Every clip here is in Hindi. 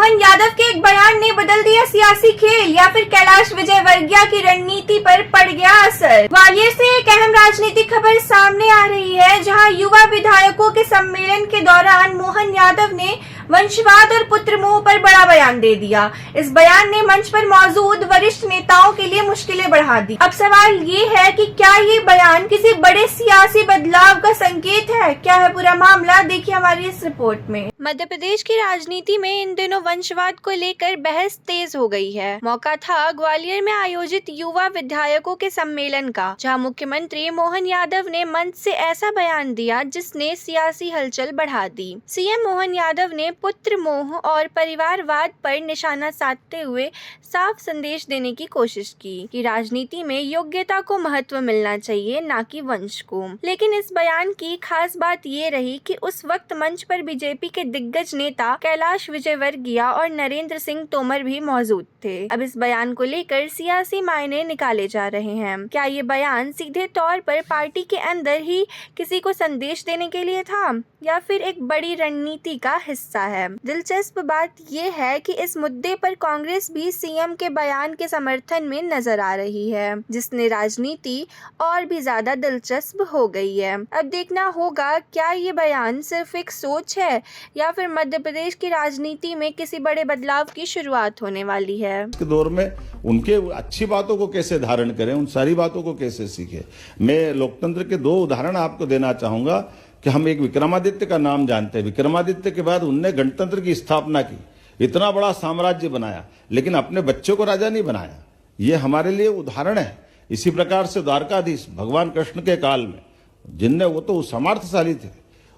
मोहन यादव के एक बयान ने बदल दिया सियासी खेल, या फिर कैलाश विजयवर्गीय की रणनीति पर पड़ गया असर। ग्वालियर से एक अहम राजनीतिक खबर सामने आ रही है, जहां युवा विधायकों के सम्मेलन के दौरान मोहन यादव ने वंशवाद और पुत्र मोह पर बड़ा बयान दे दिया। इस बयान ने मंच पर मौजूद वरिष्ठ नेताओं के लिए मुश्किलें बढ़ा दी। अब सवाल ये है कि क्या ये बयान किसी बड़े सियासी बदलाव का संकेत है? क्या है पूरा मामला, देखिए हमारी इस रिपोर्ट में। मध्य प्रदेश की राजनीति में इन दिनों वंशवाद को लेकर बहस तेज हो गई है। मौका था ग्वालियर में आयोजित युवा विधायकों के सम्मेलन का, जहां मुख्यमंत्री मोहन यादव ने मंच से ऐसा बयान दिया जिसने सियासी हलचल बढ़ा दी। सीएम मोहन यादव ने पुत्र मोह और परिवारवाद पर निशाना साधते हुए साफ संदेश देने की कोशिश की कि राजनीति में योग्यता को महत्व मिलना चाहिए, ना कि वंश को। लेकिन इस बयान की खास बात ये रही कि उस वक्त मंच पर बीजेपी के दिग्गज नेता कैलाश विजयवर्गीय और नरेंद्र सिंह तोमर भी मौजूद थे। अब इस बयान को लेकर सियासी मायने निकाले जा रहे हैं। क्या ये बयान सीधे तौर पर पार्टी के अंदर ही किसी को संदेश देने के लिए था, या फिर एक बड़ी रणनीति का हिस्सा है? दिलचस्प बात यह है कि इस मुद्दे पर कांग्रेस भी सीएम के बयान के समर्थन में नजर आ रही है, जिसने राजनीति और भी ज्यादा दिलचस्प हो गई है। अब देखना होगा क्या ये बयान सिर्फ एक सोच है, या फिर मध्य प्रदेश की राजनीति में किसी बड़े बदलाव की शुरुआत होने वाली है। के दौर में उनके अच्छी बातों को कैसे धारण करें, उन सारी बातों को कैसे सीखें। मैं लोकतंत्र के दो उदाहरण आपको देना चाहूंगा कि हम एक विक्रमादित्य का नाम जानते हैं। विक्रमादित्य के बाद उनने गणतंत्र की स्थापना की, इतना बड़ा साम्राज्य बनाया, लेकिन अपने बच्चों को राजा नहीं बनाया। ये हमारे लिए उदाहरण है। इसी प्रकार से द्वारकाधीश भगवान कृष्ण के काल में, जिनने, वो तो सामर्थ्यशाली थे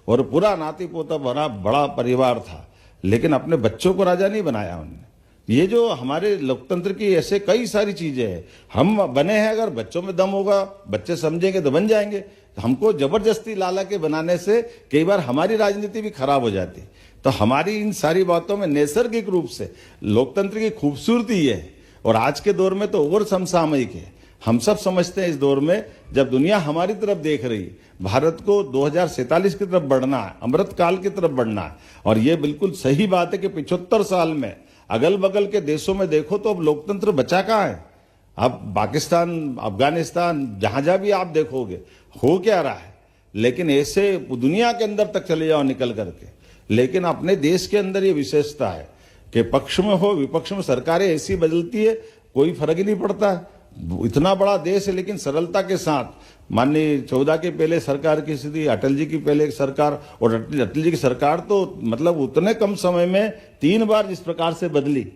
और पूरा नाती पोता बड़ा परिवार था, लेकिन अपने बच्चों को राजा नहीं बनाया उन्होंने। ये जो हमारे लोकतंत्र की ऐसे कई सारी चीजें हैं। हम बने हैं, अगर बच्चों में दम होगा, बच्चे समझेंगे तो बन जाएंगे। हमको जबरदस्ती लाला के बनाने से कई बार हमारी राजनीति भी खराब हो जाती। तो हमारी इन सारी बातों में नैसर्गिक रूप से लोकतंत्र की खूबसूरती ये है, और आज के दौर में तो और समसामयिक है। हम सब समझते हैं इस दौर में जब दुनिया हमारी तरफ देख रही है, भारत को 2047 की तरफ बढ़ना है, अमृत काल की तरफ बढ़ना है। और ये बिल्कुल सही बात है कि 75 साल में अगल बगल के देशों में देखो तो अब लोकतंत्र बचा कहाँ है। अब पाकिस्तान, अफगानिस्तान, जहां भी आप देखोगे हो क्या रहा है। लेकिन ऐसे दुनिया के अंदर तक चले जाओ निकल करके, लेकिन अपने देश के अंदर ये विशेषता है कि पक्ष में हो विपक्ष में सरकारें ऐसी बदलती है, कोई फर्क ही नहीं पड़ता। इतना बड़ा देश है, लेकिन सरलता के साथ माननीय 14 के पहले सरकार की स्थिति, अटल जी की पहले सरकार, और अटल जी की सरकार तो मतलब उतने कम समय में 3 बार जिस प्रकार से बदली,